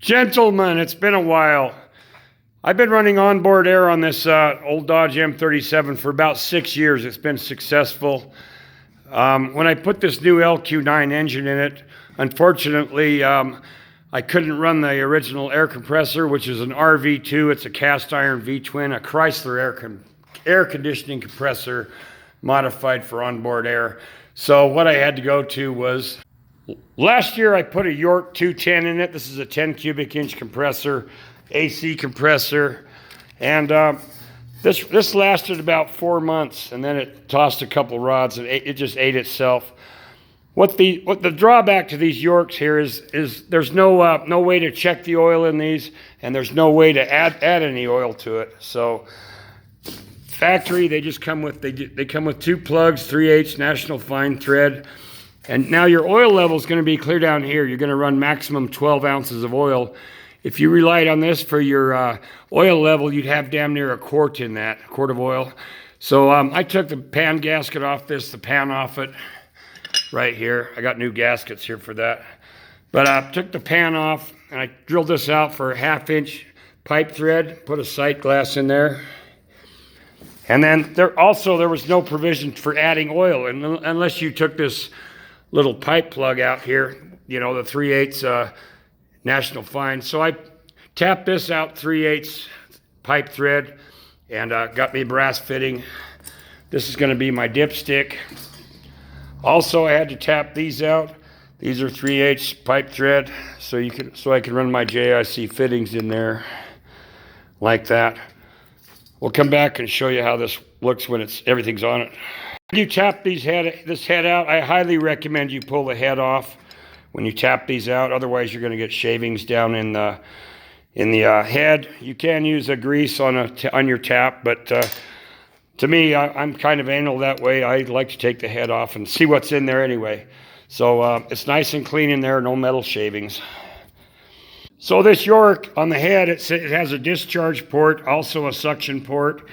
Gentlemen, it's been a while. I've been running onboard air on this old Dodge M37 for about 6 years. It's been successful. When I put this new LQ9 engine in it, unfortunately, I couldn't run the original air compressor, which is an RV2. It's a cast iron V-twin, a Chrysler air conditioning compressor modified for onboard air. So what I had to go to was, last year I put a York 210 in it. This is a 10 cubic inch compressor, AC compressor, and this lasted about 4 months, and then it tossed a couple rods and it just ate itself. What the drawback to these Yorks here is there's no way to check the oil in these, and there's no way to add any oil to it. So factory, they just come with they come with 2 plugs, 3/8 National Fine Thread. And now your oil level is going to be clear down here. You're going to run maximum 12 ounces of oil. If you relied on this for your oil level, you'd have damn near a quart in that, a quart of oil. So I took the pan gasket off this, the pan off it right here. I got new gaskets here for that. But I took the pan off and I drilled this out for a 1/2 inch pipe thread, put a sight glass in there. And then there was no provision for adding oil, and unless you took this little pipe plug out here, you know, the 3/8 National Fine. So I tapped this out 3/8 pipe thread and got me brass fitting. This is going to be my dipstick. Also, I had to tap these out. These are 3/8 pipe thread, so I can run my JIC fittings in there like that. We'll come back and show you how this looks when everything's on it. When you tap this head out, I highly recommend you pull the head off when you tap these out. Otherwise, you're going to get shavings down in the head. You can use a grease on your tap, but to me, I'm kind of anal that way. I like to take the head off and see what's in there anyway. So it's nice and clean in there, no metal shavings. So this York on the head, it has a discharge port, also a suction port.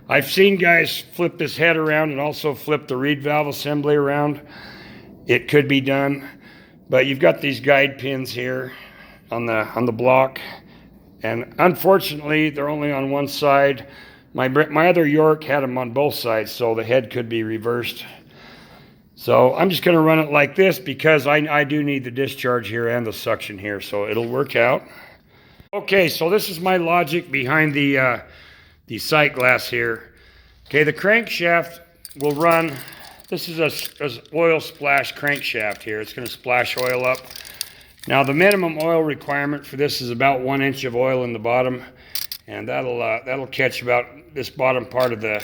I've seen guys flip this head around and also flip the reed valve assembly around. It could be done, but you've got these guide pins here on the block, and unfortunately they're only on one side. My other York had them on both sides, so the head could be reversed. So I'm just going to run it like this because I do need the discharge here and the suction here, so it'll work out. Okay, so this is my logic behind the sight glass here. Okay, the crankshaft will run. This is a oil splash crankshaft here. It's going to splash oil up. Now the minimum oil requirement for this is about 1 inch of oil in the bottom, and that'll catch about this bottom part of the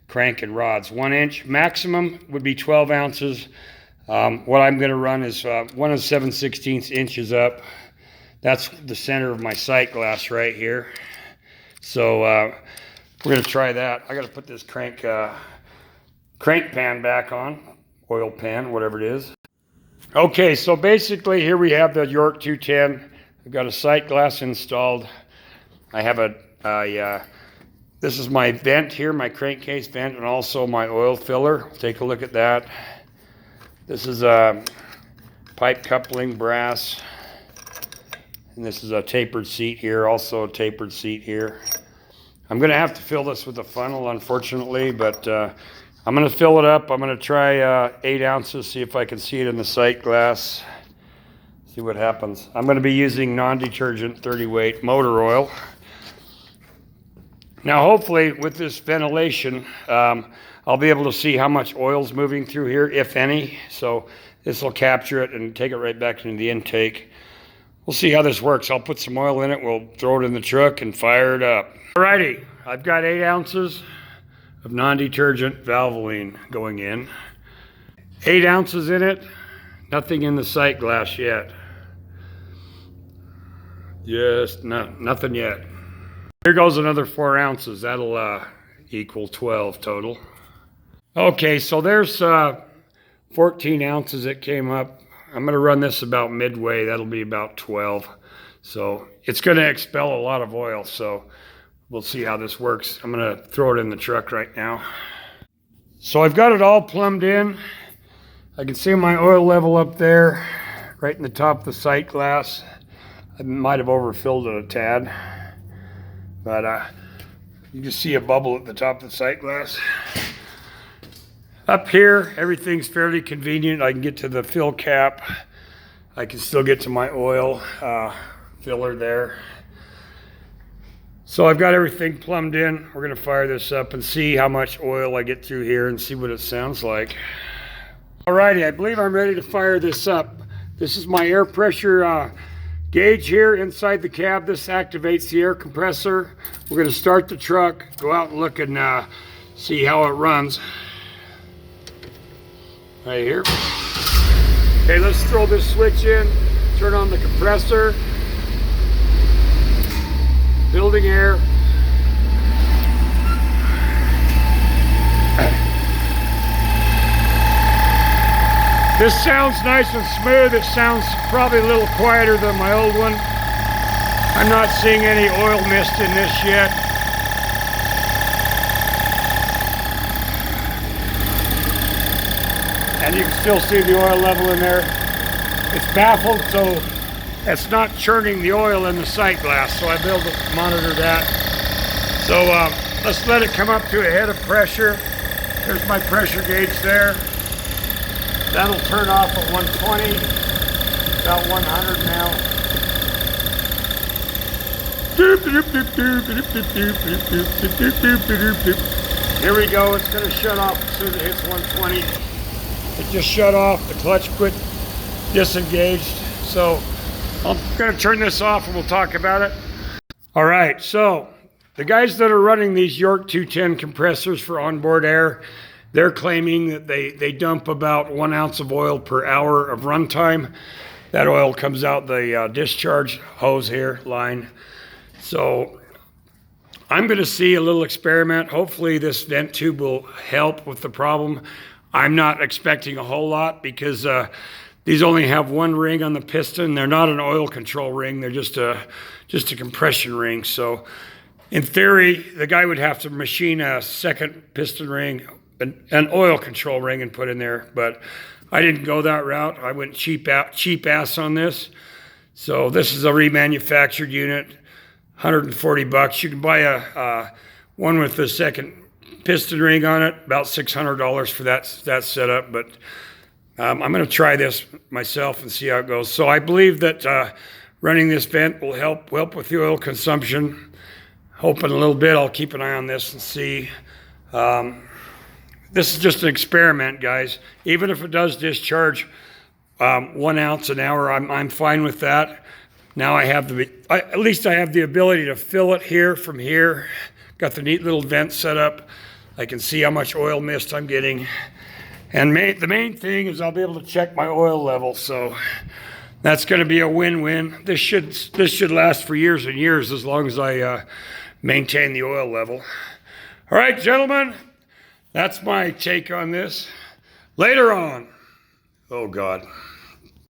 crank and rods. 1 inch maximum would be 12 ounces. What I'm going to run is 1 7/16 inches up. That's the center of my sight glass right here. So we're going to try that. I got to put this crank pan back on, oil pan, whatever it is. Okay, so basically here we have the York 210. I've got a sight glass installed. I have this is my vent here, my crankcase vent, and also my oil filler. Take a look at that. This is a pipe coupling, brass. And this is a tapered seat here, also a tapered seat here. I'm going to have to fill this with a funnel, unfortunately, but I'm going to fill it up. I'm going to try 8 ounces, see if I can see it in the sight glass. See what happens. I'm going to be using non-detergent 30 weight motor oil. Now, hopefully, with this ventilation, I'll be able to see how much oil's moving through here, if any. So this will capture it and take it right back into the intake. We'll see how this works. I'll put some oil in it. We'll throw it in the truck and fire it up. Alrighty, I've got 8 ounces of non-detergent Valvoline going in. 8 ounces in it. Nothing in the sight glass yet. Just nothing yet. Here goes another 4 ounces. That'll equal 12 total. Okay, so there's 14 ounces that came up. I'm going to run this about midway. That'll be about 12. So it's going to expel a lot of oil. So we'll see how this works. I'm going to throw it in the truck right now. So I've got it all plumbed in. I can see my oil level up there, right in the top of the sight glass. I might have overfilled it a tad, but you can see a bubble at the top of the sight glass. Up here, everything's fairly convenient. I can get to the fill cap. I can still get to my oil filler there. So I've got everything plumbed in. We're gonna fire this up and see how much oil I get through here and see what it sounds like. Alrighty, I believe I'm ready to fire this up. This is my air pressure gauge here inside the cab. This activates the air compressor. We're gonna start the truck, go out and look and see how it runs. Right here. Okay, let's throw this switch in, turn on the compressor, building air. This sounds nice and smooth. It sounds probably a little quieter than my old one. I'm not seeing any oil mist in this yet. And you can still see the oil level in there. It's baffled, so it's not churning the oil in the sight glass, so I'll be able to monitor that. So let's let it come up to a head of pressure. There's my pressure gauge there. That'll turn off at 120, about 100 now. Here we go, it's gonna shut off as soon as it hits 120. It just shut off, the clutch quit disengaged. So I'm gonna turn this off and we'll talk about it. All right, so the guys that are running these York 210 compressors for onboard air, they're claiming that they dump about 1 ounce of oil per hour of runtime. That oil comes out the discharge hose here, line. So I'm gonna see a little experiment. Hopefully this vent tube will help with the problem. I'm not expecting a whole lot because these only have one ring on the piston. They're not an oil control ring. They're just a compression ring. So in theory, the guy would have to machine a second piston ring, an oil control ring, and put in there. But I didn't go that route. I went cheap ass on this. So this is a remanufactured unit, 140 bucks. You can buy a one with the second piston ring on it, about $600 for that setup. But I'm going to try this myself and see how it goes. So I believe that running this vent will help with the oil consumption. Hoping a little bit. I'll keep an eye on this and see. This is just an experiment, guys. Even if it does discharge 1 ounce an hour, I'm fine with that. Now at least I have the ability to fill it here from here. Got the neat little vent set up. I can see how much oil mist I'm getting. And the main thing is I'll be able to check my oil level. So that's going to be a win-win. This should last for years and years as long as I maintain the oil level. All right, gentlemen. That's my take on this. Later on. Oh, God.